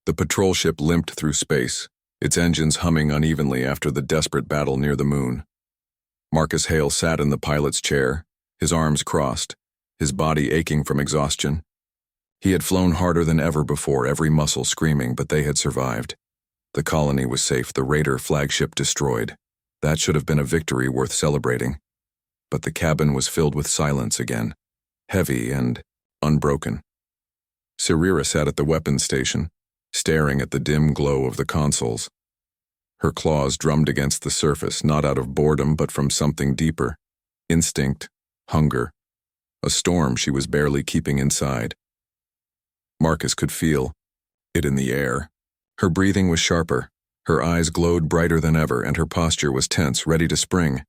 The patrol ship limped through space, its engines humming unevenly after the desperate battle near the moon. Marcus Hale sat in the pilot's chair, his arms crossed, his body aching from exhaustion. He had flown harder than ever before, every muscle screaming, but they had survived. The colony was safe, the Raider flagship destroyed. That should have been a victory worth celebrating. But the cabin was filled with silence again, heavy and unbroken. Scifi sat at the weapons station, staring at the dim glow of the consoles. Her claws drummed against the surface, not out of boredom but from something deeper. Instinct, hunger, a storm she was barely keeping inside. Marcus could feel it in the air. Her breathing was sharper, her eyes glowed brighter than ever, and her posture was tense, ready to spring.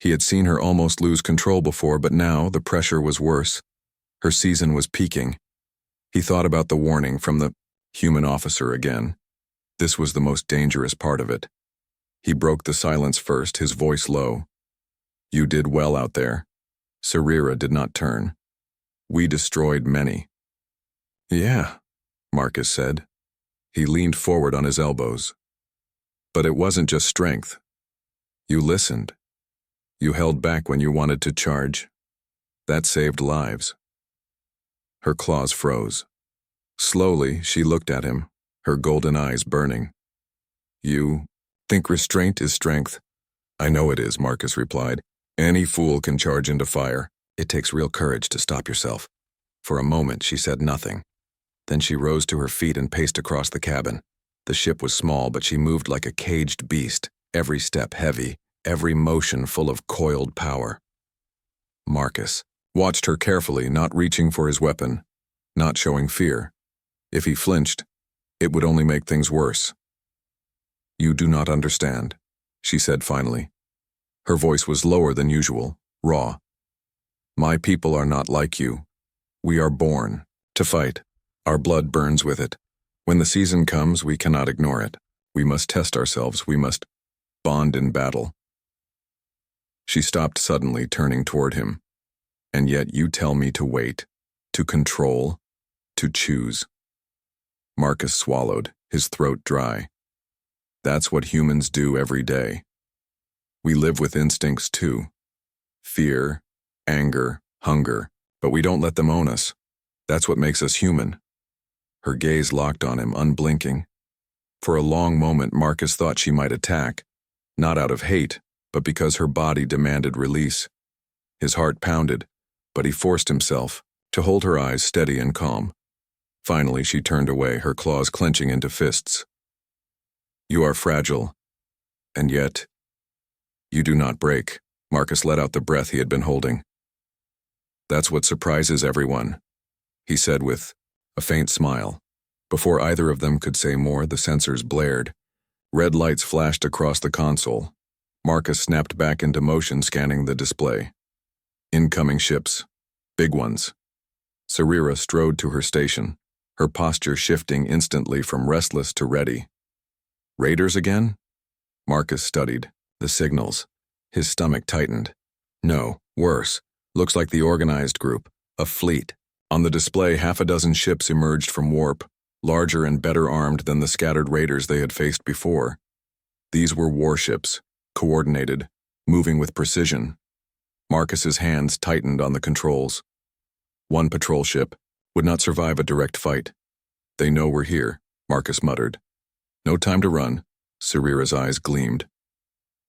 He had seen her almost lose control before, but now the pressure was worse. Her season was peaking. He thought about the warning from the human officer again. This was the most dangerous part of it. He broke the silence first, his voice low. "You did well out there." Scifi did not turn. "We destroyed many." "Yeah," Marcus said. He leaned forward on his elbows. "But it wasn't just strength. You listened. You held back when you wanted to charge. That saved lives." Her claws froze. Slowly, she looked at him, her golden eyes burning. "You think restraint is strength?" "I know it is," Marcus replied. "Any fool can charge into fire. It takes real courage to stop yourself." For a moment, she said nothing. Then she rose to her feet and paced across the cabin. The ship was small, but she moved like a caged beast, every step heavy, every motion full of coiled power. Marcus watched her carefully, not reaching for his weapon, not showing fear. If he flinched, it would only make things worse. "You do not understand," she said finally. Her voice was lower than usual, raw. "My people are not like you. We are born to fight. Our blood burns with it. When the season comes, we cannot ignore it. We must test ourselves. We must bond in battle." She stopped suddenly, turning toward him. "And yet you tell me to wait, to control, to choose." Marcus swallowed, his throat dry. "That's what humans do every day. We live with instincts too. Fear, anger, hunger, but we don't let them own us. That's what makes us human." Her gaze locked on him, unblinking. For a long moment, Marcus thought she might attack, not out of hate, but because her body demanded release. His heart pounded, but he forced himself to hold her eyes steady and calm. Finally, she turned away, her claws clenching into fists. "You are fragile, and yet you do not break." Marcus let out the breath he had been holding. "That's what surprises everyone," he said with a faint smile. Before either of them could say more, the sensors blared. Red lights flashed across the console. Marcus snapped back into motion, scanning the display. Incoming ships. Big ones. Scifi strode to her station, her posture shifting instantly from restless to ready. "Raiders again?" Marcus studied the signals. His stomach tightened. "No, worse. Looks like the organized group, a fleet." On the display, half a dozen ships emerged from warp, larger and better armed than the scattered raiders they had faced before. These were warships, coordinated, moving with precision. Marcus's hands tightened on the controls. One patrol ship would not survive a direct fight. "They know we're here," Marcus muttered. "No time to run." Scifi's eyes gleamed.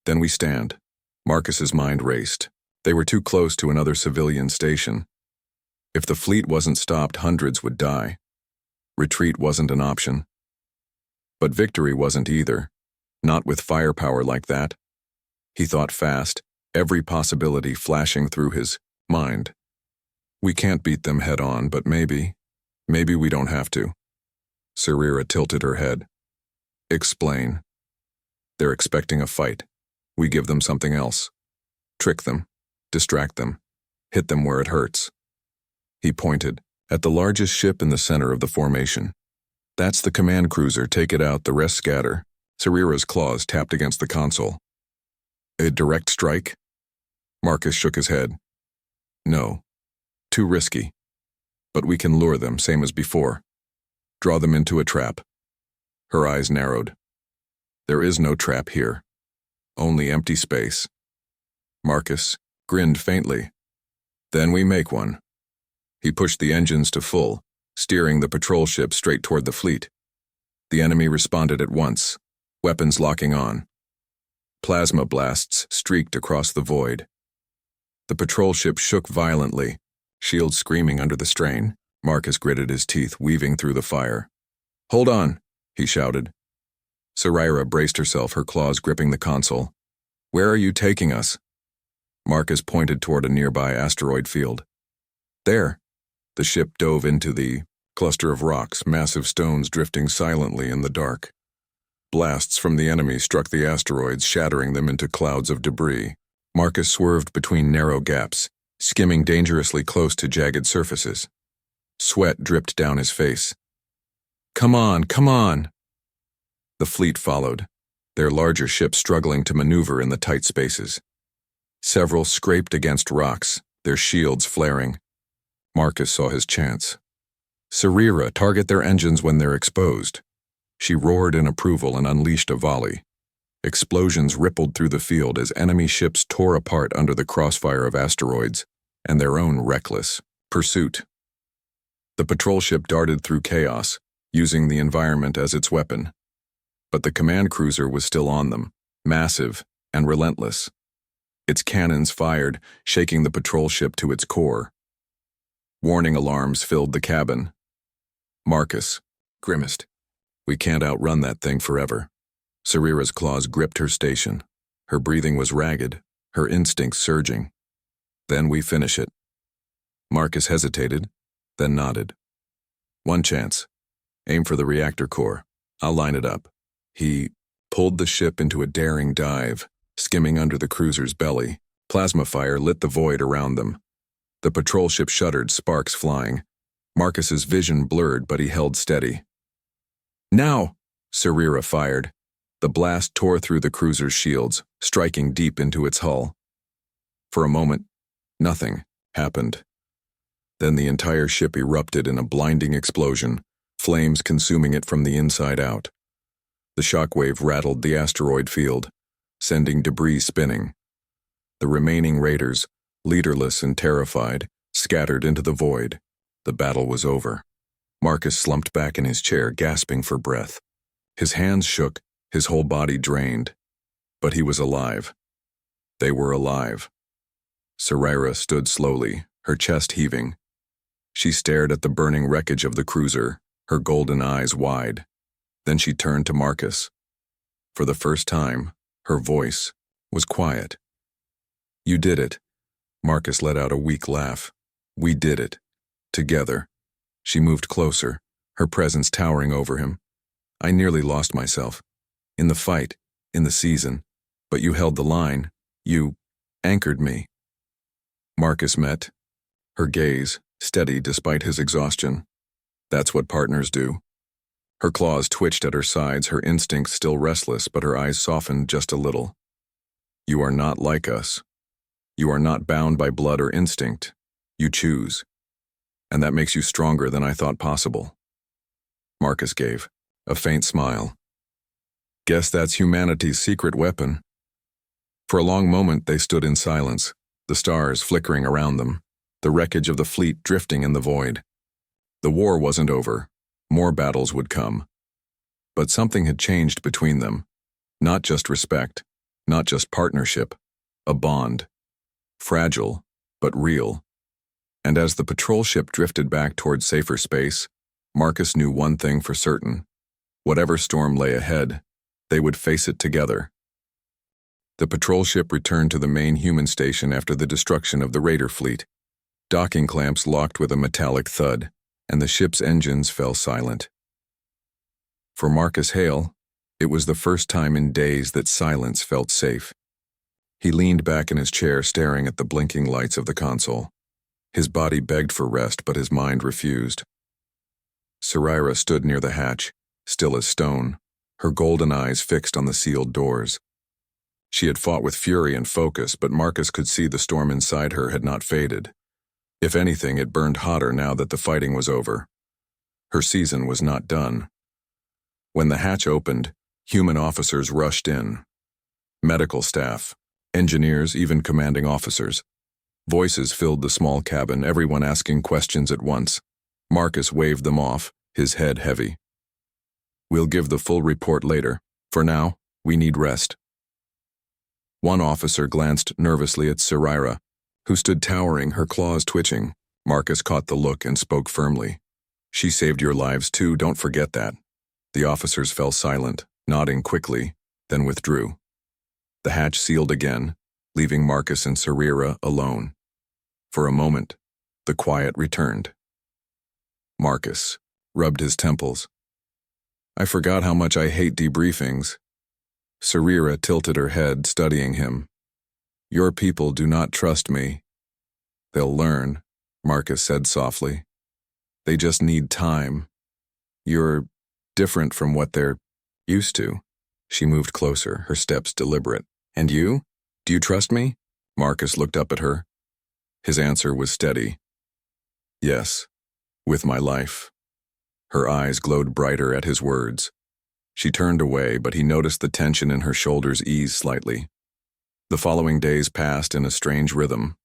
"Then we stand." Marcus's mind raced. They were too close to another civilian station. If the fleet wasn't stopped, hundreds would die. Retreat wasn't an option. But victory wasn't either. Not with firepower like that. He thought fast, every possibility flashing through his mind. "We can't beat them head on, but maybe we don't have to." Scifi tilted her head. "Explain." "They're expecting a fight. We give them something else. Trick them, distract them, hit them where it hurts." He pointed at the largest ship in the center of the formation. "That's the command cruiser. Take it out, the rest scatter." Scifi's claws tapped against the console. "A direct strike?" Marcus shook his head. "No. Too risky. But we can lure them, same as before. Draw them into a trap. Her eyes narrowed. There is no trap here. Only empty space. Marcus grinned faintly. Then we make one. He pushed the engines to full, steering the patrol ship straight toward the fleet. The enemy responded at once, weapons locking on. Plasma blasts streaked across the void. The patrol ship shook violently, shields screaming under the strain. Marcus gritted his teeth, weaving through the fire. "Hold on," he shouted. Scifi braced herself, her claws gripping the console. "Where are you taking us?" Marcus pointed toward a nearby asteroid field. "There." The ship dove into the cluster of rocks, massive stones drifting silently in the dark. Blasts from the enemy struck the asteroids, shattering them into clouds of debris. Marcus swerved between narrow gaps, skimming dangerously close to jagged surfaces. Sweat dripped down his face. "Come on, come on!" The fleet followed, their larger ships struggling to maneuver in the tight spaces. Several scraped against rocks, their shields flaring. Marcus saw his chance. "Scifi, target their engines when they're exposed." She roared in approval and unleashed a volley. Explosions rippled through the field as enemy ships tore apart under the crossfire of asteroids and their own reckless pursuit. The patrol ship darted through chaos, using the environment as its weapon. But the command cruiser was still on them, massive and relentless. Its cannons fired, shaking the patrol ship to its core. Warning alarms filled the cabin. Marcus grimaced. "We can't outrun that thing forever." Scifi's claws gripped her station. Her breathing was ragged, her instincts surging. "Then we finish it." Marcus hesitated, then nodded. "One chance. Aim for the reactor core. I'll line it up." He pulled the ship into a daring dive, skimming under the cruiser's belly. Plasma fire lit the void around them. The patrol ship shuddered, sparks flying. Marcus's vision blurred, but he held steady. "Now!" Scifi fired. The blast tore through the cruiser's shields, striking deep into its hull. For a moment, nothing happened. Then the entire ship erupted in a blinding explosion, flames consuming it from the inside out. The shockwave rattled the asteroid field, sending debris spinning. The remaining raiders, leaderless and terrified, scattered into the void. The battle was over. Marcus slumped back in his chair, gasping for breath. His hands shook, his whole body drained. But he was alive. They were alive. Scifi stood slowly, her chest heaving. She stared at the burning wreckage of the cruiser, her golden eyes wide. Then she turned to Marcus. For the first time, her voice was quiet. "You did it." Marcus let out a weak laugh. "We did it. Together." She moved closer, her presence towering over him. "I nearly lost myself. In the fight, in the season. But you held the line. You anchored me." Marcus met her gaze, steady despite his exhaustion. That's what partners do. Her claws twitched at her sides, her instincts still restless, but her eyes softened just a little. "You are not like us. You are not bound by blood or instinct. You choose. And that makes you stronger than I thought possible." Marcus gave a faint smile. "Guess that's humanity's secret weapon." For a long moment they stood in silence, the stars flickering around them, the wreckage of the fleet drifting in the void. The war wasn't over. More battles would come. But something had changed between them. Not just respect, not just partnership, a bond. Fragile, but real. And as the patrol ship drifted back toward safer space, Marcus knew one thing for certain. Whatever storm lay ahead, they would face it together. The patrol ship returned to the main human station after the destruction of the raider fleet. Docking clamps locked with a metallic thud, and the ship's engines fell silent. For Marcus Hale, it was the first time in days that silence felt safe. He leaned back in his chair, staring at the blinking lights of the console. His body begged for rest, but his mind refused. Scifi stood near the hatch, still as stone, her golden eyes fixed on the sealed doors. She had fought with fury and focus, but Marcus could see the storm inside her had not faded. If anything, it burned hotter now that the fighting was over. Her season was not done. When the hatch opened, human officers rushed in. Medical staff, engineers, even commanding officers. Voices filled the small cabin, everyone asking questions at once. Marcus waved them off, his head heavy. "We'll give the full report later. For now, we need rest." One officer glanced nervously at Scifi, who stood towering, her claws twitching. Marcus caught the look and spoke firmly. "She saved your lives too, don't forget that." The officers fell silent, nodding quickly, then withdrew. The hatch sealed again, leaving Marcus and Scifi alone. For a moment, the quiet returned. Marcus rubbed his temples. "I forgot how much I hate debriefings." Scifi tilted her head, studying him. "Your people do not trust me." "They'll learn," Marcus said softly. "They just need time. You're different from what they're used to." She moved closer, her steps deliberate. "And you? Do you trust me?" Marcus looked up at her. His answer was steady. "Yes, with my life." Her eyes glowed brighter at his words. She turned away, but he noticed the tension in her shoulders ease slightly. The following days passed in a strange rhythm.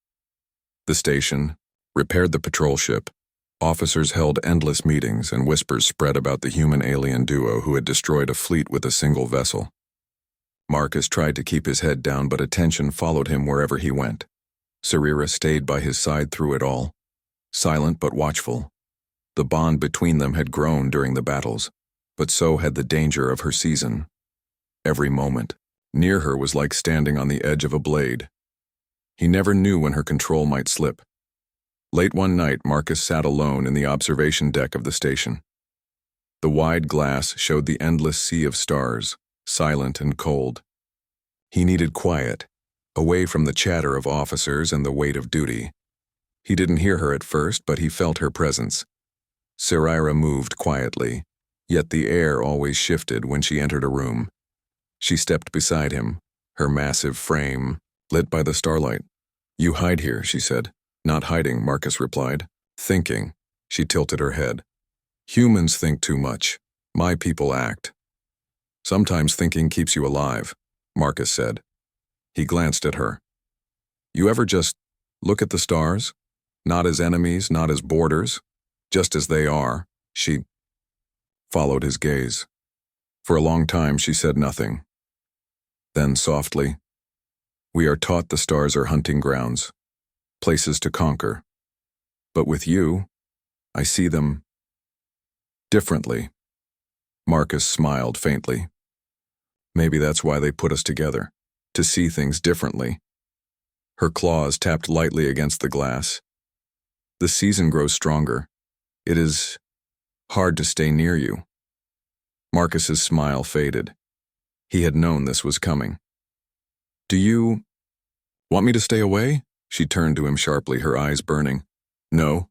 The station repaired the patrol ship. Officers held endless meetings, and whispers spread about the human-alien duo who had destroyed a fleet with a single vessel. Marcus tried to keep his head down, but attention followed him wherever he went. Scifi stayed by his side through it all, silent but watchful. The bond between them had grown during the battles, but so had the danger of her season. Every moment, near her was like standing on the edge of a blade. He never knew when her control might slip. Late one night, Marcus sat alone in the observation deck of the station. The wide glass showed the endless sea of stars, silent and cold. He needed quiet, away from the chatter of officers and the weight of duty. He didn't hear her at first, but he felt her presence. Scifi moved quietly, yet the air always shifted when she entered a room. She stepped beside him, her massive frame lit by the starlight. "You hide here," she said. "Not hiding," Marcus replied. "Thinking." She tilted her head. "Humans think too much. My people act." "Sometimes thinking keeps you alive," Marcus said. He glanced at her. "You ever just look at the stars? Not as enemies, not as borders, just as they are." She followed his gaze. For a long time she said nothing. Then softly, "We are taught the stars are hunting grounds, places to conquer. But with you, I see them differently." Marcus smiled faintly. "Maybe that's why they put us together, to see things differently." Her claws tapped lightly against the glass. "The season grows stronger. It is hard to stay near you." Marcus's smile faded. He had known this was coming. "Do you want me to stay away?" She turned to him sharply, her eyes burning. "No."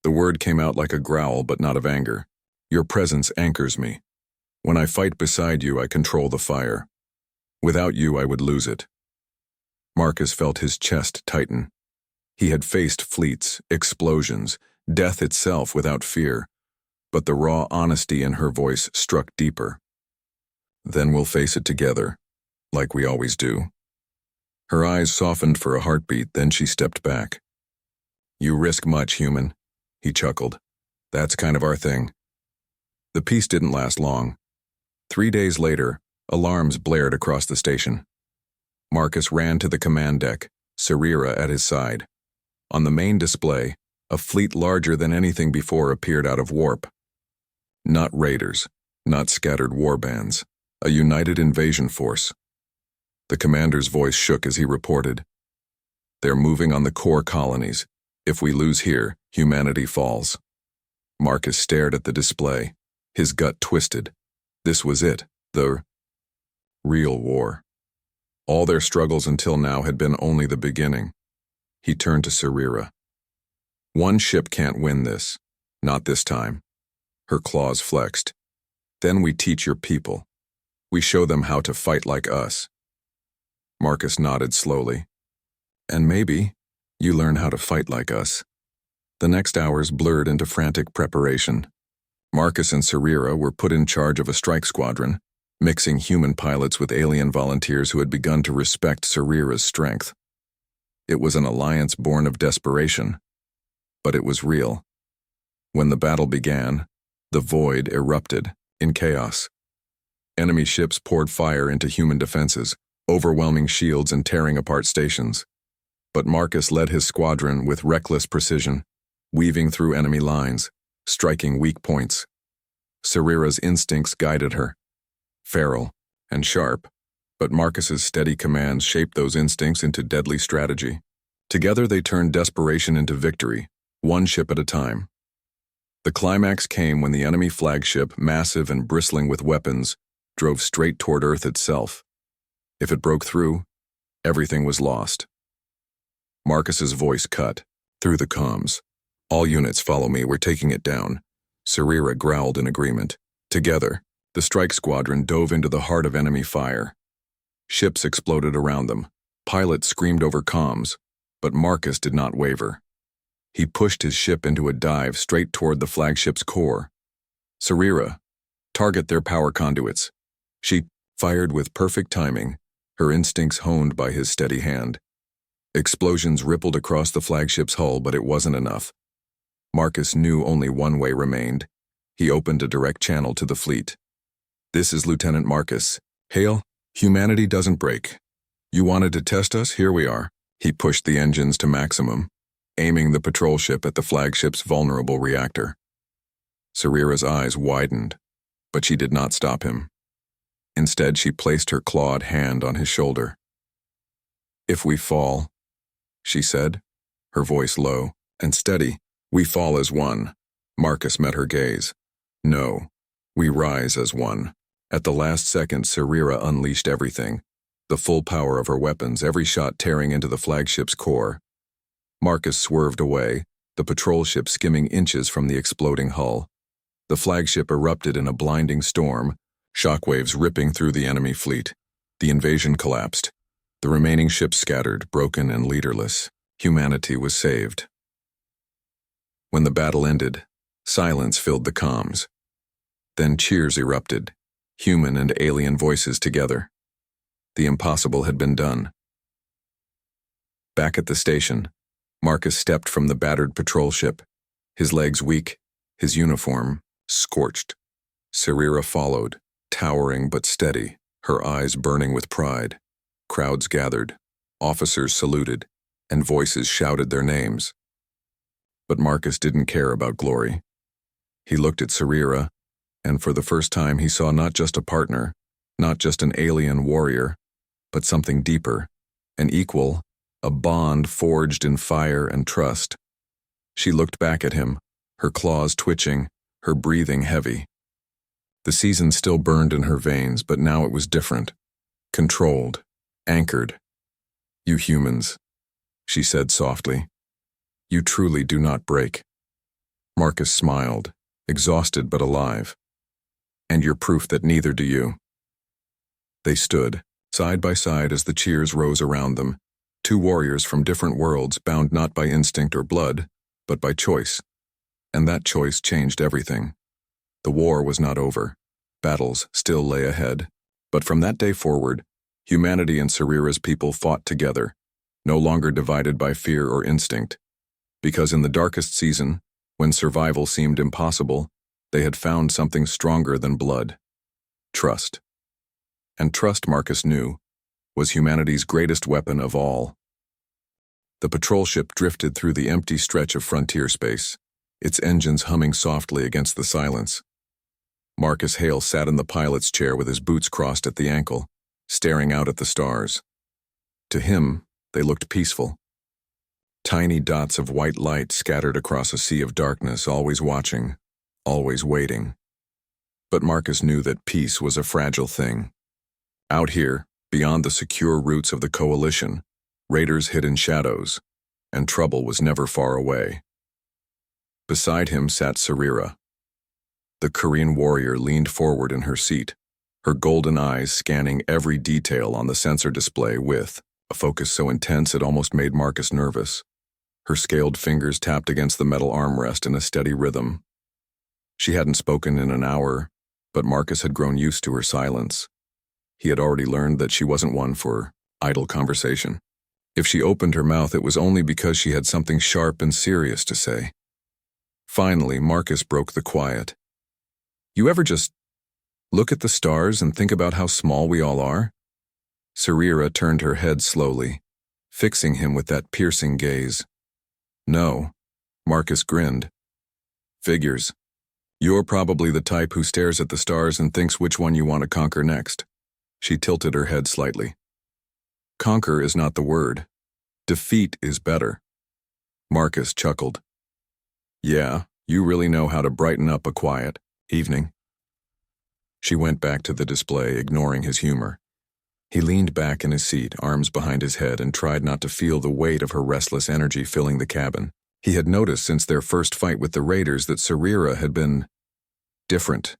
The word came out like a growl, but not of anger. "Your presence anchors me. When I fight beside you, I control the fire. Without you, I would lose it." Marcus felt his chest tighten. He had faced fleets, explosions, death itself without fear, but the raw honesty in her voice struck deeper. "Then we'll face it together, like we always do." Her eyes softened for a heartbeat, then she stepped back. "You risk much, human," he chuckled. "That's kind of our thing." The peace didn't last long. 3 days later, alarms blared across the station. Marcus ran to the command deck, Scifi at his side. On the main display, a fleet larger than anything before appeared out of warp. Not raiders, not scattered warbands, a united invasion force. The commander's voice shook as he reported. "They're moving on the core colonies. If we lose here, humanity falls." Marcus stared at the display, his gut twisted. This was it, the real war. All their struggles until now had been only the beginning. He turned to Scifi. "One ship can't win this. Not this time." Her claws flexed. "Then we teach your people. We show them how to fight like us." Marcus nodded slowly. "And maybe you learn how to fight like us." The next hours blurred into frantic preparation. Marcus and Sarira were put in charge of a strike squadron, mixing human pilots with alien volunteers who had begun to respect Sarira's strength. It was an alliance born of desperation, but it was real. When the battle began, the void erupted in chaos. Enemy ships poured fire into human defenses, overwhelming shields and tearing apart stations. But Marcus led his squadron with reckless precision, weaving through enemy lines, striking weak points. Sarira's instincts guided her, feral and sharp, but Marcus's steady commands shaped those instincts into deadly strategy. Together they turned desperation into victory, one ship at a time. The climax came when the enemy flagship, massive and bristling with weapons, drove straight toward Earth itself. If it broke through, everything was lost. Marcus's voice cut through the comms. "All units follow me, we're taking it down." Sarira growled in agreement. Together, the strike squadron dove into the heart of enemy fire. Ships exploded around them. Pilots screamed over comms, but Marcus did not waver. He pushed his ship into a dive straight toward the flagship's core. "Sarira, target their power conduits." She fired with perfect timing, her instincts honed by his steady hand. Explosions rippled across the flagship's hull, but it wasn't enough. Marcus knew only one way remained. He opened a direct channel to the fleet. "This is Lieutenant Marcus. Hail, humanity doesn't break. You wanted to test us? Here we are." He pushed the engines to maximum, aiming the patrol ship at the flagship's vulnerable reactor. Sarira's eyes widened, but she did not stop him. Instead, she placed her clawed hand on his shoulder. "If we fall," she said, her voice low and steady, "we fall as one." Marcus met her gaze. "No, we rise as one." At the last second, Sarira unleashed everything, the full power of her weapons, every shot tearing into the flagship's core. Marcus swerved away, the patrol ship skimming inches from the exploding hull. The flagship erupted in a blinding storm, shockwaves ripping through the enemy fleet. The invasion collapsed. The remaining ships scattered, broken and leaderless. Humanity was saved. When the battle ended, silence filled the comms. Then cheers erupted, human and alien voices together. The impossible had been done. Back at the station, Marcus stepped from the battered patrol ship, his legs weak, his uniform scorched. Sarira followed, towering but steady, her eyes burning with pride. Crowds gathered, officers saluted, and voices shouted their names. But Marcus didn't care about glory. He looked at Sarira, and for the first time he saw not just a partner, not just an alien warrior, but something deeper, an equal, a bond forged in fire and trust. She looked back at him, her claws twitching, her breathing heavy. The season still burned in her veins, but now it was different, controlled, anchored. "You humans," she said softly. "You truly do not break." Marcus smiled, exhausted but alive. "And you're proof that neither do you." They stood, side by side as the cheers rose around them, two warriors from different worlds bound not by instinct or blood, but by choice. And that choice changed everything. The war was not over. Battles still lay ahead. But from that day forward, humanity and Sarira's people fought together, no longer divided by fear or instinct. Because in the darkest season, when survival seemed impossible, they had found something stronger than blood: trust. And trust, Marcus knew, was humanity's greatest weapon of all. The patrol ship drifted through the empty stretch of frontier space, its engines humming softly against the silence. Marcus Hale sat in the pilot's chair with his boots crossed at the ankle, staring out at the stars. To him, they looked peaceful. Tiny dots of white light scattered across a sea of darkness, always watching, always waiting. But Marcus knew that peace was a fragile thing. Out here, beyond the secure roots of the coalition, raiders hid in shadows, and trouble was never far away. Beside him sat Sarira. The Korean warrior leaned forward in her seat, her golden eyes scanning every detail on the sensor display with a focus so intense it almost made Marcus nervous. Her scaled fingers tapped against the metal armrest in a steady rhythm. She hadn't spoken in an hour, but Marcus had grown used to her silence. He had already learned that she wasn't one for idle conversation. If she opened her mouth, it was only because she had something sharp and serious to say. Finally, Marcus broke the quiet. You ever just look at the stars and think about how small we all are? Sarira turned her head slowly, fixing him with that piercing gaze. No, Marcus grinned. Figures. You're probably the type who stares at the stars and thinks which one you want to conquer next. She tilted her head slightly. Conquer is not the word. Defeat is better. Marcus chuckled. Yeah, you really know how to brighten up a quiet evening. She went back to the display, ignoring his humor. He leaned back in his seat, arms behind his head, and tried not to feel the weight of her restless energy filling the cabin. He had noticed since their first fight with the raiders that Sarira had been different.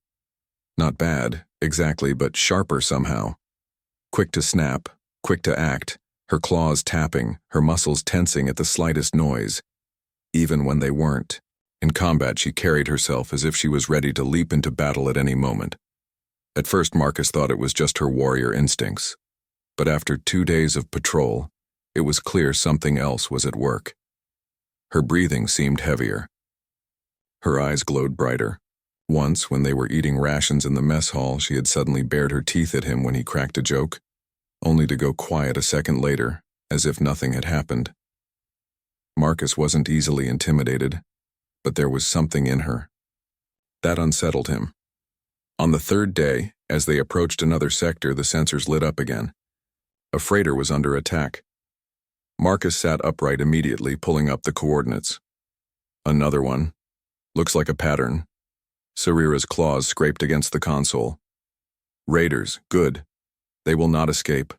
Not bad, exactly, but sharper somehow. Quick to snap, quick to act, her claws tapping, her muscles tensing at the slightest noise. Even when they weren't. In combat, she carried herself as if she was ready to leap into battle at any moment. At first, Marcus thought it was just her warrior instincts. But after 2 days of patrol, it was clear something else was at work. Her breathing seemed heavier. Her eyes glowed brighter. Once, when they were eating rations in the mess hall, she had suddenly bared her teeth at him when he cracked a joke, only to go quiet a second later, as if nothing had happened. Marcus wasn't easily intimidated, but there was something in her. That unsettled him. On the 3rd day, as they approached another sector, the sensors lit up again. A freighter was under attack. Marcus sat upright immediately, pulling up the coordinates. Another one. Looks like a pattern. Sarira's claws scraped against the console. Raiders, good. They will not escape.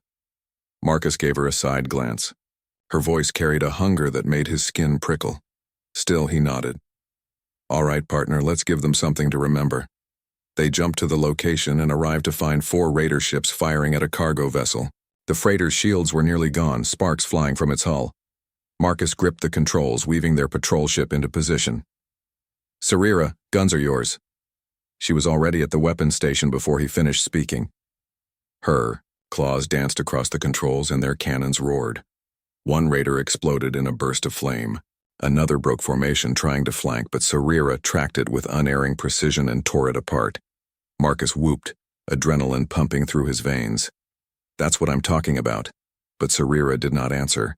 Marcus gave her a side glance. Her voice carried a hunger that made his skin prickle. Still, he nodded. All right, partner, let's give them something to remember. They jumped to the location and arrived to find 4 raider ships firing at a cargo vessel. The freighter's shields were nearly gone, sparks flying from its hull. Marcus gripped the controls, weaving their patrol ship into position. Sarira, guns are yours. She was already at the weapons station before he finished speaking. Her claws danced across the controls and their cannons roared. One raider exploded in a burst of flame. Another broke formation trying to flank, but Sarira tracked it with unerring precision and tore it apart. Marcus whooped, adrenaline pumping through his veins. That's what I'm talking about. But Sarira did not answer.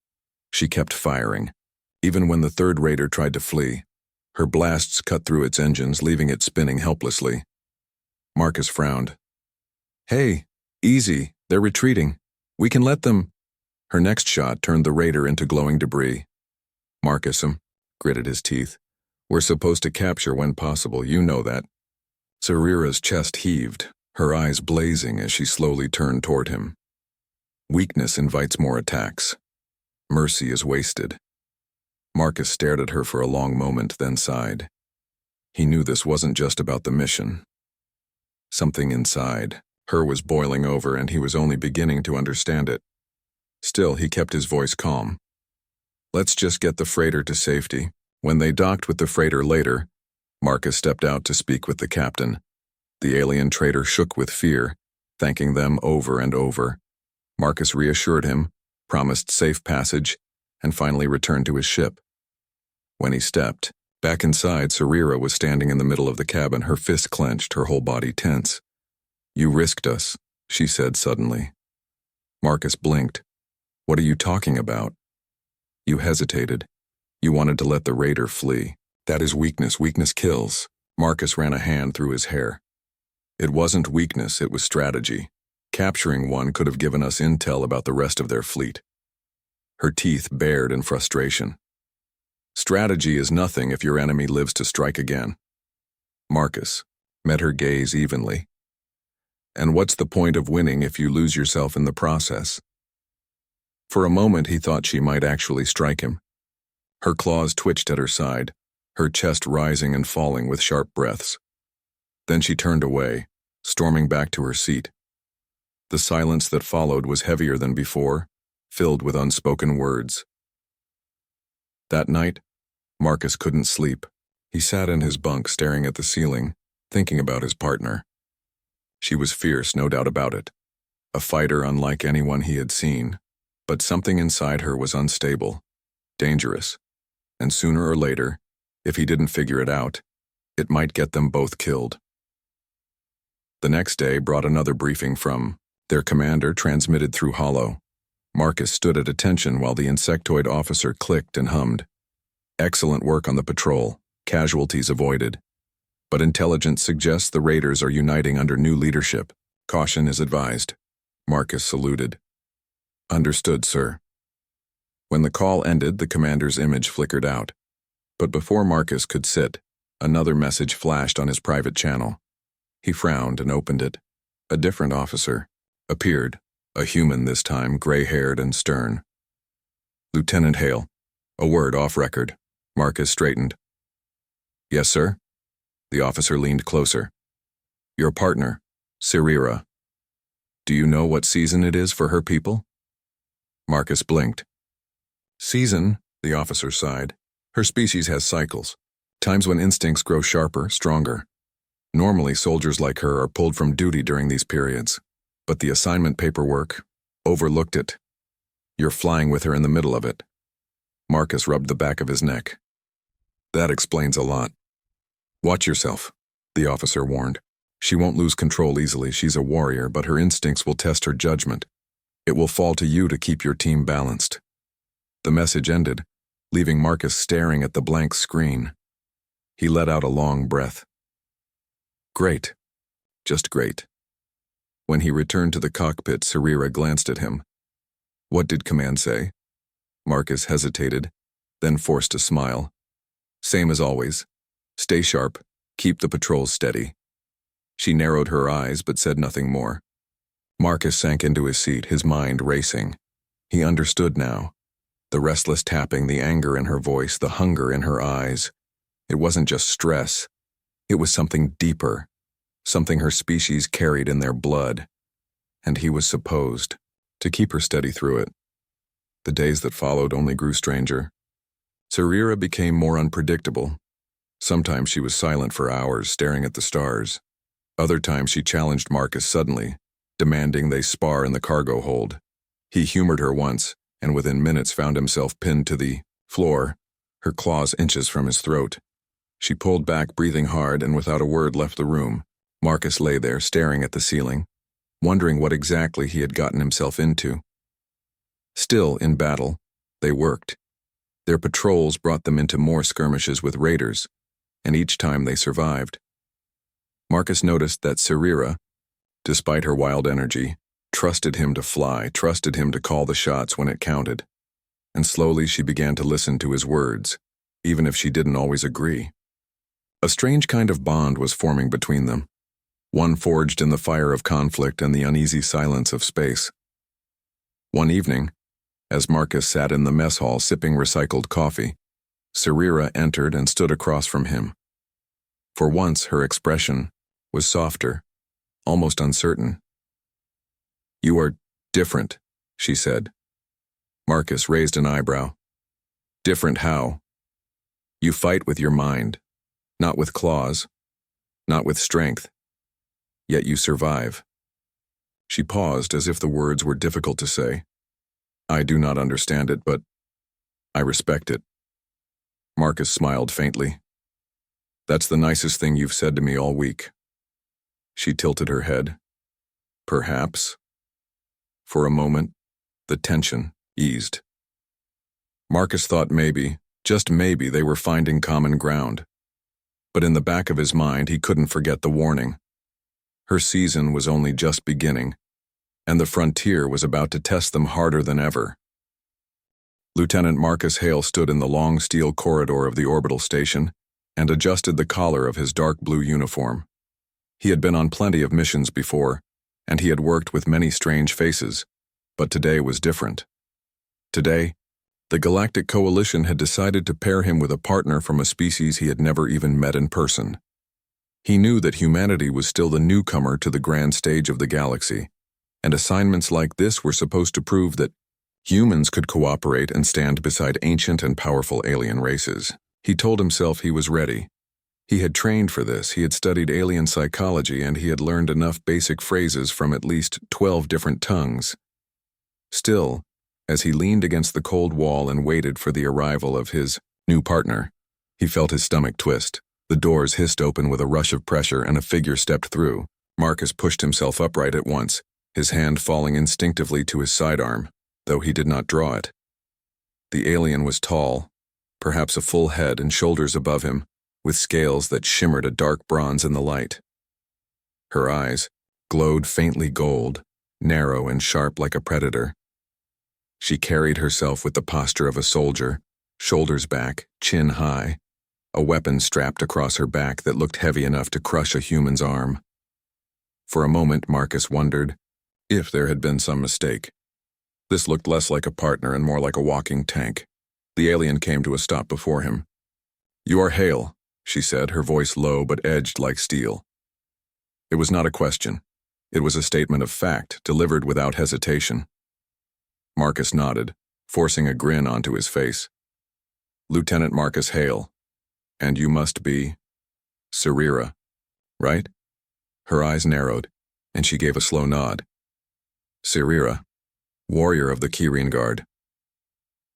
She kept firing. Even when the 3rd raider tried to flee, her blasts cut through its engines, leaving it spinning helplessly. Marcus frowned. Hey, easy, they're retreating. We can let them. Her next shot turned the raider into glowing debris. Marcus gritted his teeth. We're supposed to capture when possible, you know that. Sarira's chest heaved, her eyes blazing as she slowly turned toward him. Weakness invites more attacks. Mercy is wasted. Marcus stared at her for a long moment, then sighed. He knew this wasn't just about the mission. Something inside her was boiling over, and he was only beginning to understand it. Still, he kept his voice calm. Let's just get the freighter to safety. When they docked with the freighter later, Marcus stepped out to speak with the captain. The alien trader shook with fear, thanking them over and over. Marcus reassured him, promised safe passage, and finally returned to his ship. When he stepped back inside, Sarira was standing in the middle of the cabin, her fists clenched, her whole body tense. You risked us, she said suddenly. Marcus blinked. What are you talking about? You hesitated. You wanted to let the raider flee. That is weakness. Weakness kills. Marcus ran a hand through his hair. It wasn't weakness, it was strategy. Capturing one could have given us intel about the rest of their fleet. Her teeth bared in frustration. Strategy is nothing if your enemy lives to strike again. Marcus met her gaze evenly. And what's the point of winning if you lose yourself in the process? For a moment he thought she might actually strike him. Her claws twitched at her side, her chest rising and falling with sharp breaths. Then she turned away, storming back to her seat. The silence that followed was heavier than before, filled with unspoken words. That night, Marcus couldn't sleep. He sat in his bunk staring at the ceiling, thinking about his partner. She was fierce, no doubt about it. A fighter unlike anyone he had seen. But something inside her was unstable, dangerous. And sooner or later, if he didn't figure it out, it might get them both killed. The next day brought another briefing from their commander, transmitted through holo. Marcus stood at attention while the insectoid officer clicked and hummed. Excellent work on the patrol, casualties avoided. But intelligence suggests the raiders are uniting under new leadership. Caution is advised. Marcus saluted. Understood, sir. When the call ended, the commander's image flickered out. But before Marcus could sit, another message flashed on his private channel. He frowned and opened it. A different officer appeared, a human this time, gray-haired and stern. Lieutenant Hale. A word off record. Marcus straightened. Yes, sir? The officer leaned closer. Your partner, Sirira. Do you know what season it is for her people? Marcus blinked. Season, the officer sighed. Her species has cycles, times when instincts grow sharper, stronger. Normally, soldiers like her are pulled from duty during these periods, but the assignment paperwork overlooked it. You're flying with her in the middle of it. Marcus rubbed the back of his neck. That explains a lot. Watch yourself, the officer warned. She won't lose control easily. She's a warrior, but her instincts will test her judgment. It will fall to you to keep your team balanced. The message ended, leaving Marcus staring at the blank screen. He let out a long breath. Great. Just great. When he returned to the cockpit, Sirira glanced at him. What did command say? Marcus hesitated, then forced a smile. Same as always. Stay sharp. Keep the patrols steady. She narrowed her eyes but said nothing more. Marcus sank into his seat, his mind racing. He understood now. The restless tapping, the anger in her voice, the hunger in her eyes. It wasn't just stress. It was something deeper, something her species carried in their blood. And he was supposed to keep her steady through it. The days that followed only grew stranger. Sirira became more unpredictable. Sometimes she was silent for hours, staring at the stars. Other times she challenged Marcus suddenly, demanding they spar in the cargo hold. He humored her once, and within minutes found himself pinned to the floor, her claws inches from his throat. She pulled back, breathing hard, and without a word left the room. Marcus lay there, staring at the ceiling, wondering what exactly he had gotten himself into. Still, in battle, they worked. Their patrols brought them into more skirmishes with raiders, and each time they survived. Marcus noticed that Sirira, despite her wild energy, trusted him to fly, trusted him to call the shots when it counted. And slowly she began to listen to his words, even if she didn't always agree. A strange kind of bond was forming between them, one forged in the fire of conflict and the uneasy silence of space. One evening, as Marcus sat in the mess hall sipping recycled coffee, Sirira entered and stood across from him. For once, her expression was softer, almost uncertain. You are different, she said. Marcus raised an eyebrow. Different how? You fight with your mind, not with claws, not with strength. Yet you survive. She paused as if the words were difficult to say. I do not understand it, but I respect it. Marcus smiled faintly. That's the nicest thing you've said to me all week. She tilted her head. Perhaps. For a moment, the tension eased. Marcus thought maybe, just maybe, they were finding common ground. But in the back of his mind, he couldn't forget the warning. Her season was only just beginning, and the frontier was about to test them harder than ever. Lieutenant Marcus Hale stood in the long steel corridor of the orbital station and adjusted the collar of his dark blue uniform. He had been on plenty of missions before, and he had worked with many strange faces, but today was different. Today, the Galactic Coalition had decided to pair him with a partner from a species he had never even met in person. He knew that humanity was still the newcomer to the grand stage of the galaxy, and assignments like this were supposed to prove that humans could cooperate and stand beside ancient and powerful alien races. He told himself he was ready, He had trained for this, he had studied alien psychology, and he had learned enough basic phrases from at least 12 different tongues. Still, as he leaned against the cold wall and waited for the arrival of his new partner, he felt his stomach twist. The doors hissed open with a rush of pressure and a figure stepped through. Marcus pushed himself upright at once, his hand falling instinctively to his sidearm, though he did not draw it. The alien was tall, perhaps a full head and shoulders above him, with scales that shimmered a dark bronze in the light. Her eyes glowed faintly gold, narrow and sharp like a predator. She carried herself with the posture of a soldier, shoulders back, chin high, a weapon strapped across her back that looked heavy enough to crush a human's arm. For a moment, Marcus wondered if there had been some mistake. This looked less like a partner and more like a walking tank. The alien came to a stop before him. "You are Hale," she said, her voice low but edged like steel. It was not a question. It was a statement of fact, delivered without hesitation. Marcus nodded, forcing a grin onto his face. "Lieutenant Marcus Hale. And you must be Sarira, right?" Her eyes narrowed, and she gave a slow nod. "Sarira, warrior of the Kirin Guard."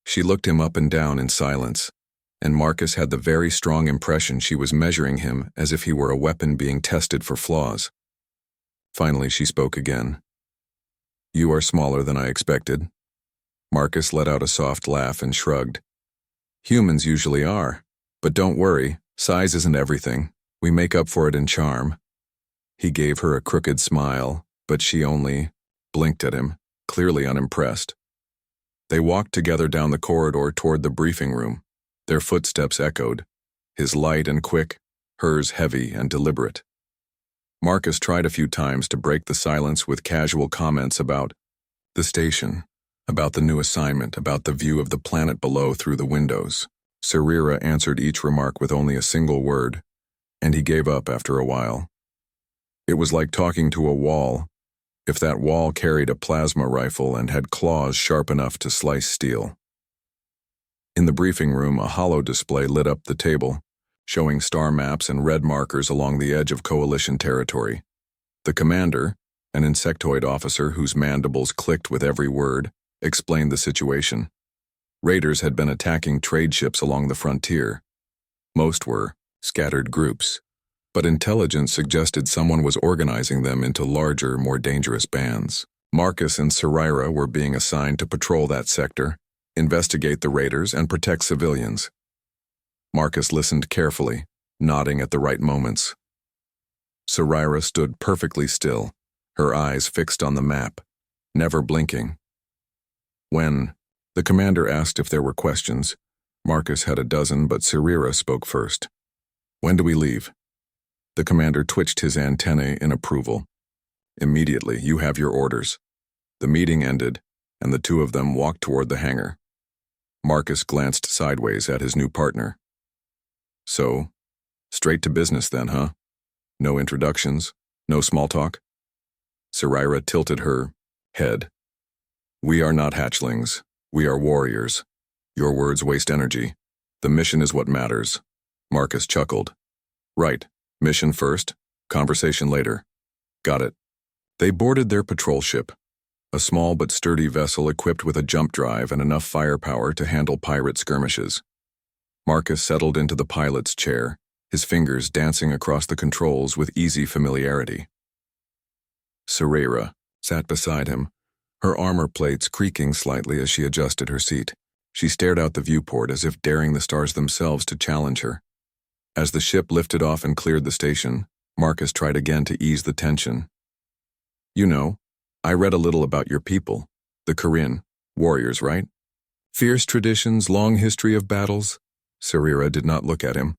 She looked him up and down in silence, and Marcus had the very strong impression she was measuring him as if he were a weapon being tested for flaws. Finally, she spoke again. "You are smaller than I expected." Marcus let out a soft laugh and shrugged. "Humans usually are, but don't worry, size isn't everything. We make up for it in charm." He gave her a crooked smile, but she only blinked at him, clearly unimpressed. They walked together down the corridor toward the briefing room. Their footsteps echoed, his light and quick, hers heavy and deliberate. Marcus tried a few times to break the silence with casual comments about the station, about the new assignment, about the view of the planet below through the windows. Sarira answered each remark with only a single word, and he gave up after a while. It was like talking to a wall, if that wall carried a plasma rifle and had claws sharp enough to slice steel. In the briefing room, a holo display lit up the table, showing star maps and red markers along the edge of Coalition territory. The commander, an insectoid officer whose mandibles clicked with every word, explained the situation. Raiders had been attacking trade ships along the frontier. Most were scattered groups, but intelligence suggested someone was organizing them into larger, more dangerous bands. Marcus and Sarira were being assigned to patrol that sector, investigate the raiders, and protect civilians. Marcus listened carefully, nodding at the right moments. Sarira stood perfectly still, her eyes fixed on the map, never blinking. When the commander asked if there were questions, Marcus had a dozen, but Sarira spoke first. "When do we leave?" The commander twitched his antennae in approval. "Immediately, you have your orders." The meeting ended, and the two of them walked toward the hangar. Marcus glanced sideways at his new partner. "So, straight to business then, huh? No introductions, no small talk?" Sarira tilted her head. "We are not hatchlings. We are warriors. Your words waste energy. The mission is what matters." Marcus chuckled. "Right. Mission first, conversation later." "Got it." They boarded their patrol ship, a small but sturdy vessel equipped with a jump drive and enough firepower to handle pirate skirmishes. Marcus settled into the pilot's chair, his fingers dancing across the controls with easy familiarity. Sarira sat beside him, her armor plates creaking slightly as she adjusted her seat. She stared out the viewport as if daring the stars themselves to challenge her. As the ship lifted off and cleared the station, Marcus tried again to ease the tension. "You know, I read a little about your people, the Kirin, warriors, right? Fierce traditions, long history of battles." Sarira did not look at him.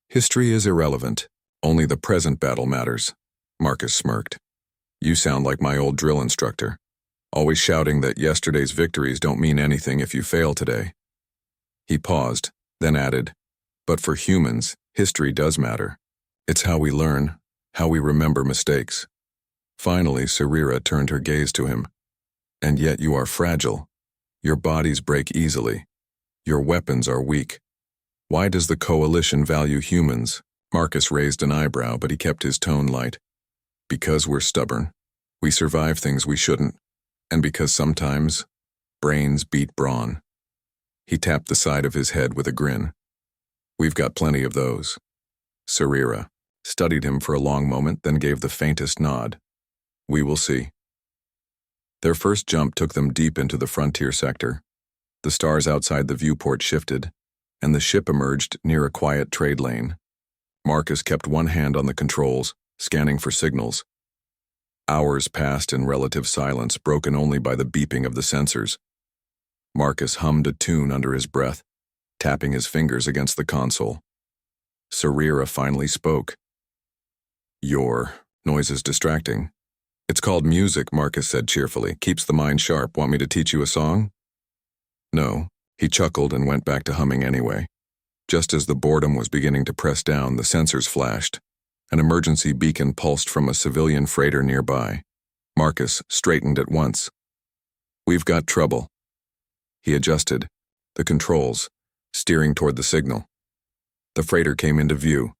"History is irrelevant. Only the present battle matters." Marcus smirked. "You sound like my old drill instructor, always shouting that yesterday's victories don't mean anything if you fail today." He paused, then added, "But for humans, history does matter. It's how we learn, how we remember mistakes." Finally, Sarira turned her gaze to him. "And yet you are fragile. Your bodies break easily. Your weapons are weak. Why does the Coalition value humans? Marcus raised an eyebrow, but he kept his tone light. Because we're stubborn. We survive things we shouldn't. And because sometimes, brains beat brawn. He tapped the side of his head with a grin. We've got plenty of those. Sarira studied him for a long moment, then gave the faintest nod. We will see. Their first jump took them deep into the frontier sector. The stars outside the viewport shifted, and the ship emerged near a quiet trade lane. Marcus kept one hand on the controls, scanning for signals. Hours passed in relative silence, broken only by the beeping of the sensors. Marcus hummed a tune under his breath, tapping his fingers against the console. Sarira finally spoke. Your noise is distracting. It's called music, Marcus said cheerfully. Keeps the mind sharp. Want me to teach you a song? No. He chuckled and went back to humming anyway. Just as the boredom was beginning to press down, the sensors flashed. An emergency beacon pulsed from a civilian freighter nearby. Marcus straightened at once. We've got trouble. He adjusted the controls, steering toward the signal. The freighter came into view,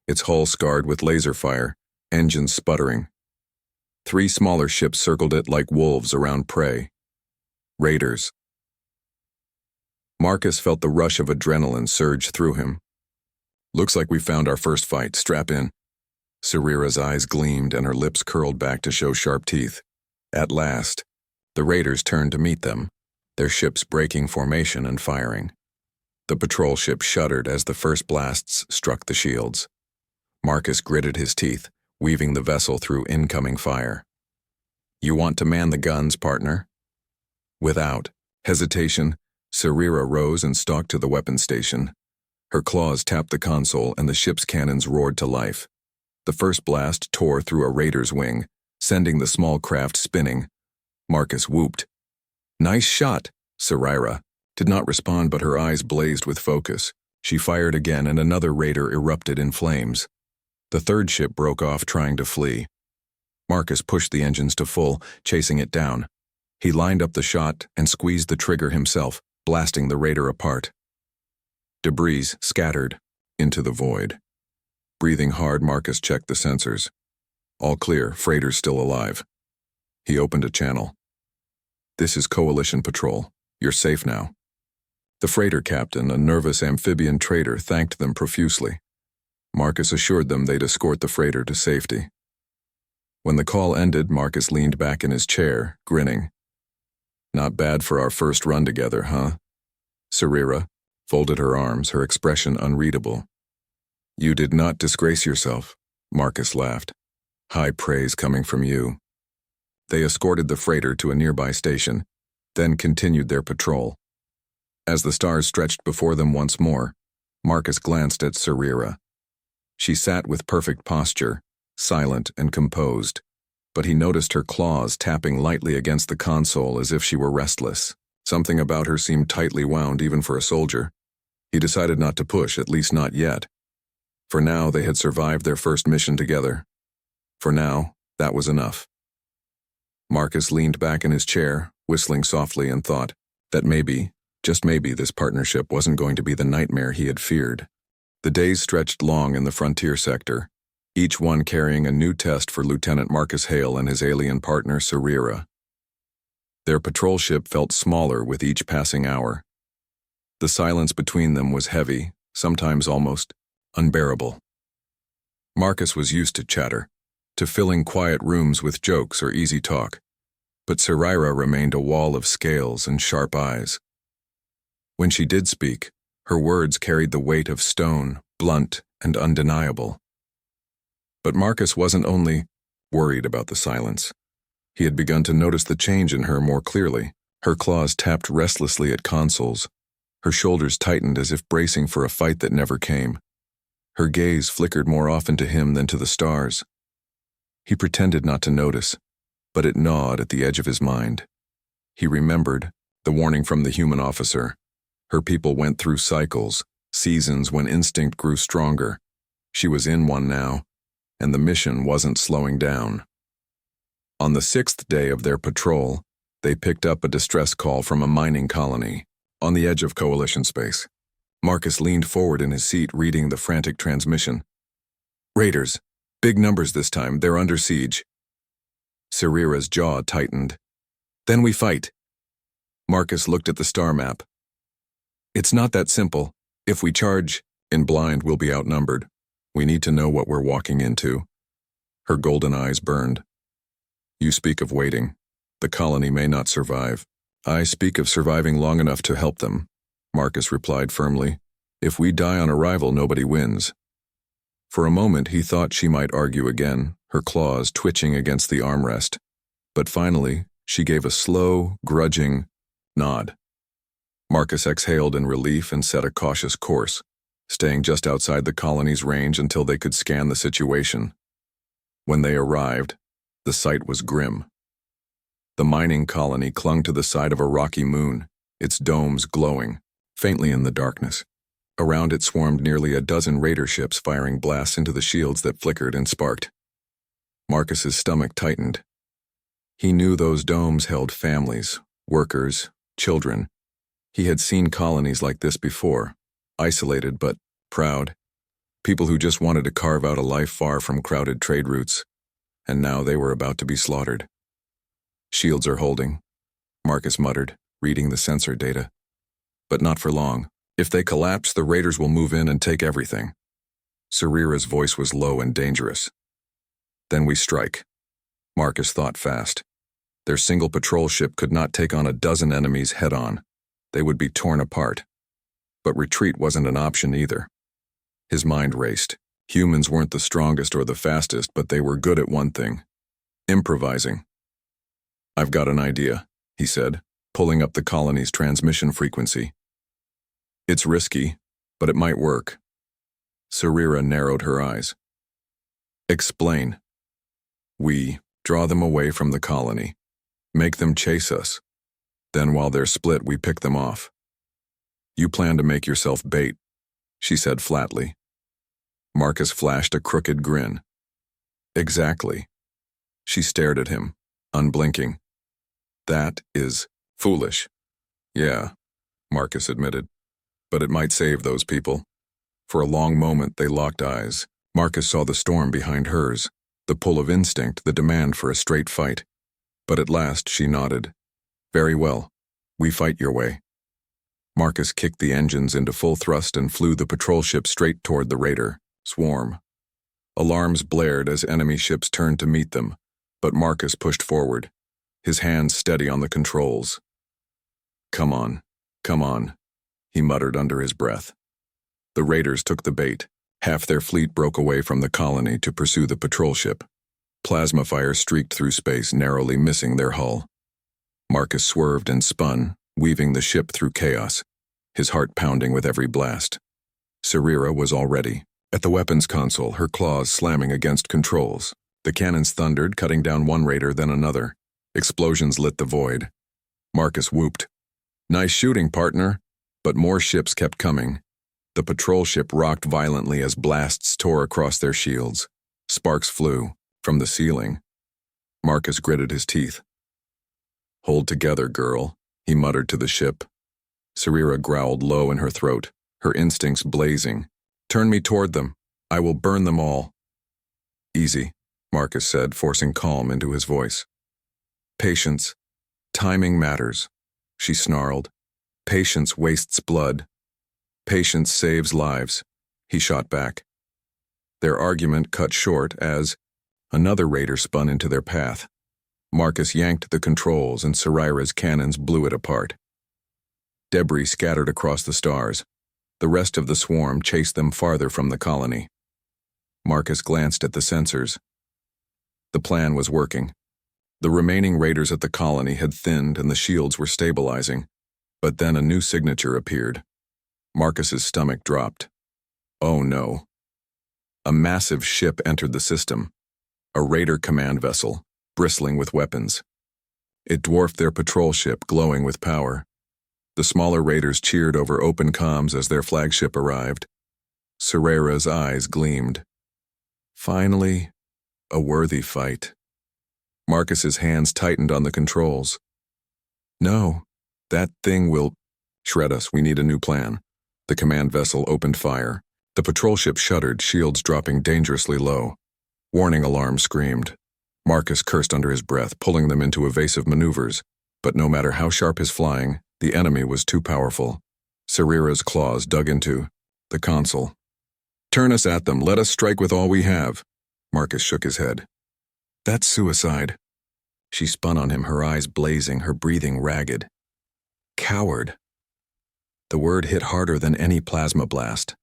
its hull scarred with laser fire, engines sputtering. 3 smaller ships circled it like wolves around prey. Raiders. Marcus felt the rush of adrenaline surge through him. Looks like we found our first fight. Strap in. Sarira's eyes gleamed and her lips curled back to show sharp teeth. At last, the raiders turned to meet them, their ships breaking formation and firing. The patrol ship shuddered as the first blasts struck the shields. Marcus gritted his teeth, weaving the vessel through incoming fire. You want to man the guns, partner? Without hesitation, Sarira rose and stalked to the weapons station. Her claws tapped the console and the ship's cannons roared to life. The first blast tore through a raider's wing, sending the small craft spinning. Marcus whooped. Nice shot, Sarira did not respond, but her eyes blazed with focus. She fired again and another raider erupted in flames. The third ship broke off trying to flee. Marcus pushed the engines to full, chasing it down. He lined up the shot and squeezed the trigger himself, blasting the raider apart. Debris scattered into the void. Breathing hard, Marcus checked the sensors. All clear, freighter's still alive. He opened a channel. This is Coalition Patrol. You're safe now. The freighter captain, a nervous amphibian trader, thanked them profusely. Marcus assured them they'd escort the freighter to safety. When the call ended, Marcus leaned back in his chair, grinning. Not bad for our first run together, huh? Sarira folded her arms, her expression unreadable. You did not disgrace yourself, Marcus laughed. High praise coming from you. They escorted the freighter to a nearby station, then continued their patrol. As the stars stretched before them once more, Marcus glanced at Sarira. She sat with perfect posture, silent and composed, but he noticed her claws tapping lightly against the console as if she were restless. Something about her seemed tightly wound even for a soldier. He decided not to push, at least not yet. For now, they had survived their first mission together. For now, that was enough. Marcus leaned back in his chair, whistling softly, and thought that maybe, just maybe, this partnership wasn't going to be the nightmare he had feared. The days stretched long in the frontier sector, each one carrying a new test for Lieutenant Marcus Hale and his alien partner Sarira. Their patrol ship felt smaller with each passing hour. The silence between them was heavy, sometimes almost unbearable. Marcus was used to chatter, to filling quiet rooms with jokes or easy talk, but Sarira remained a wall of scales and sharp eyes. When she did speak, her words carried the weight of stone, blunt and undeniable. But Marcus wasn't only worried about the silence. He had begun to notice the change in her more clearly. Her claws tapped restlessly at consoles. Her shoulders tightened as if bracing for a fight that never came. Her gaze flickered more often to him than to the stars. He pretended not to notice, but it gnawed at the edge of his mind. He remembered the warning from the human officer. Her people went through cycles, seasons when instinct grew stronger. She was in one now, and the mission wasn't slowing down. On the 6th day of their patrol, they picked up a distress call from a mining colony on the edge of Coalition space. Marcus leaned forward in his seat, reading the frantic transmission. Raiders. Big numbers this time, they're under siege. Sarira's jaw tightened. Then we fight. Marcus looked at the star map. It's not that simple. If we charge in blind, we'll be outnumbered. We need to know what we're walking into. Her golden eyes burned. You speak of waiting. The colony may not survive. I speak of surviving long enough to help them, Marcus replied firmly. If we die on arrival, nobody wins. For a moment, he thought she might argue again, her claws twitching against the armrest. But finally, she gave a slow, grudging nod. Marcus exhaled in relief and set a cautious course, staying just outside the colony's range until they could scan the situation. When they arrived, the sight was grim. The mining colony clung to the side of a rocky moon, its domes glowing, faintly in the darkness. Around it swarmed nearly a dozen raider ships firing blasts into the shields that flickered and sparked. Marcus's stomach tightened. He knew those domes held families, workers, children. He had seen colonies like this before, isolated but proud. People who just wanted to carve out a life far from crowded trade routes. And now they were about to be slaughtered. Shields are holding, Marcus muttered, reading the sensor data. But not for long. If they collapse, the raiders will move in and take everything. Sarira's voice was low and dangerous. Then we strike. Marcus thought fast. Their single patrol ship could not take on a dozen enemies head-on. They would be torn apart. But retreat wasn't an option either. His mind raced. Humans weren't the strongest or the fastest, but they were good at one thing: improvising. I've got an idea, he said, pulling up the colony's transmission frequency. It's risky, but it might work. Sarira narrowed her eyes. Explain. We draw them away from the colony, make them chase us. Then while they're split, we pick them off. You plan to make yourself bait, she said flatly. Marcus flashed a crooked grin. Exactly. She stared at him, unblinking. That is foolish. Yeah, Marcus admitted. But it might save those people. For a long moment, they locked eyes. Marcus saw the storm behind hers, the pull of instinct, the demand for a straight fight. But at last, she nodded. Very well. We fight your way. Marcus kicked the engines into full thrust and flew the patrol ship straight toward the raider swarm. Alarms blared as enemy ships turned to meet them, but Marcus pushed forward, his hands steady on the controls. Come on, he muttered under his breath. The raiders took the bait. Half their fleet broke away from the colony to pursue the patrol ship. Plasma fire streaked through space, narrowly missing their hull. Marcus swerved and spun, weaving the ship through chaos, his heart pounding with every blast. Sarira was all ready. At the weapons console, her claws slamming against controls. The cannons thundered, cutting down one raider, then another. Explosions lit the void. Marcus whooped. Nice shooting, partner. But more ships kept coming. The patrol ship rocked violently as blasts tore across their shields. Sparks flew from the ceiling. Marcus gritted his teeth. Hold together, girl, he muttered to the ship. Sarira growled low in her throat, her instincts blazing. Turn me toward them. I will burn them all. Easy, Marcus said, forcing calm into his voice. Patience. Timing matters, she snarled. Patience wastes blood. Patience saves lives, he shot back. Their argument cut short as another raider spun into their path. Marcus yanked the controls and Sarira's cannons blew it apart. Debris scattered across the stars. The rest of the swarm chased them farther from the colony. Marcus glanced at the sensors. The plan was working. The remaining raiders at the colony had thinned and the shields were stabilizing. But then a new signature appeared. Marcus's stomach dropped. Oh no. A massive ship entered the system. A raider command vessel, bristling with weapons. It dwarfed their patrol ship, glowing with power. The smaller raiders cheered over open comms as their flagship arrived. Sarira's eyes gleamed. Finally, a worthy fight. Marcus's hands tightened on the controls. No, that thing will shred us. We need a new plan. The command vessel opened fire. The patrol ship shuddered, shields dropping dangerously low. Warning alarm screamed. Marcus cursed under his breath, pulling them into evasive maneuvers. But no matter how sharp his flying, the enemy was too powerful. Sarira's claws dug into the console. "Turn us at them. Let us strike with all we have." Marcus shook his head. "That's suicide." She spun on him, her eyes blazing, her breathing ragged. "Coward." The word hit harder than any plasma blast.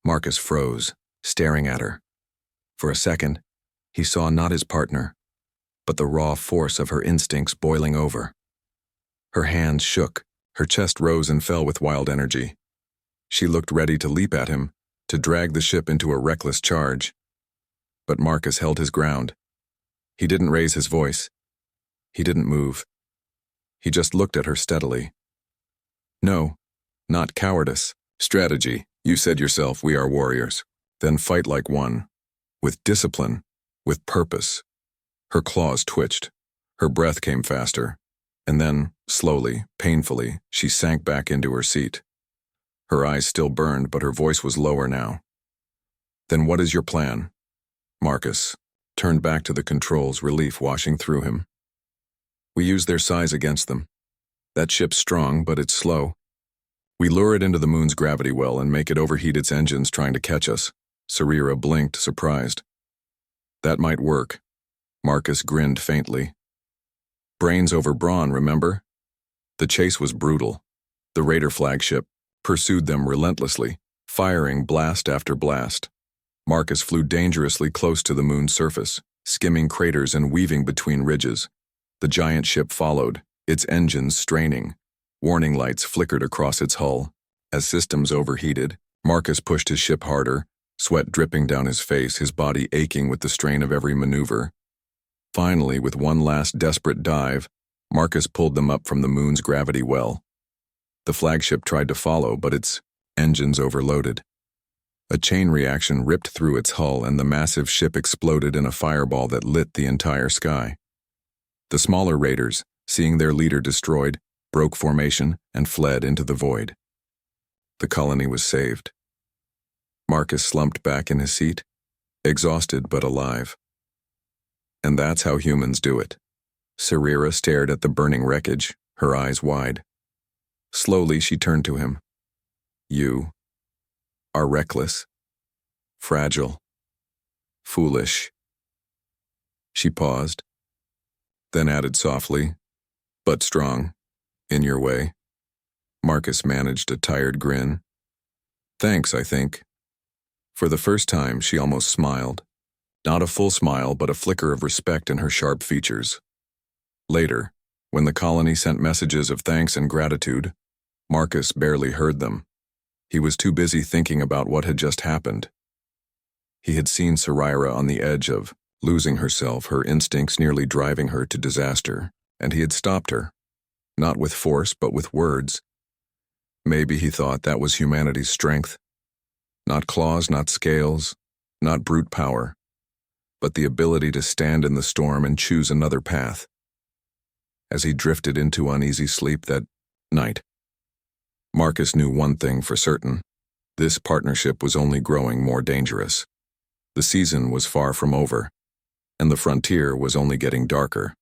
Marcus froze, staring at her. For a second, he saw not his partner, but the raw force of her instincts boiling over. Her hands shook, her chest rose and fell with wild energy. She looked ready to leap at him, to drag the ship into a reckless charge. But Marcus held his ground. He didn't raise his voice. He didn't move. He just looked at her steadily. "No, not cowardice. Strategy. You said yourself we are warriors. Then fight like one. With discipline. With purpose." Her claws twitched. Her breath came faster. And then, slowly, painfully, she sank back into her seat. Her eyes still burned, but her voice was lower now. "Then what is your plan?" Marcus turned back to the controls, relief washing through him. "We use their size against them. That ship's strong, but it's slow. We lure it into the moon's gravity well and make it overheat its engines trying to catch us." Sarira blinked, surprised. "That might work." Marcus grinned faintly. "Brains over brawn, remember?" The chase was brutal. The Raider flagship pursued them relentlessly, firing blast after blast. Marcus flew dangerously close to the moon's surface, skimming craters and weaving between ridges. The giant ship followed, its engines straining. Warning lights flickered across its hull. As systems overheated, Marcus pushed his ship harder, sweat dripping down his face, his body aching with the strain of every maneuver. Finally, with one last desperate dive, Marcus pulled them up from the moon's gravity well. The flagship tried to follow, but its engines overloaded. A chain reaction ripped through its hull, and the massive ship exploded in a fireball that lit the entire sky. The smaller raiders, seeing their leader destroyed, broke formation and fled into the void. The colony was saved. Marcus slumped back in his seat, exhausted but alive. And that's how humans do it. Sarira stared at the burning wreckage, her eyes wide. Slowly she turned to him. "You are reckless, fragile, foolish." She paused, then added softly, "But strong, in your way." Marcus managed a tired grin. "Thanks, I think." For the first time, she almost smiled. Not a full smile, but a flicker of respect in her sharp features. Later, when the colony sent messages of thanks and gratitude, Marcus barely heard them. He was too busy thinking about what had just happened. He had seen Sarira on the edge of losing herself, her instincts nearly driving her to disaster, and he had stopped her. Not with force, but with words. Maybe he thought that was humanity's strength. Not claws, not scales, not brute power, but the ability to stand in the storm and choose another path. As he drifted into uneasy sleep that night, Marcus knew one thing for certain. This partnership was only growing more dangerous. The season was far from over, and the frontier was only getting darker.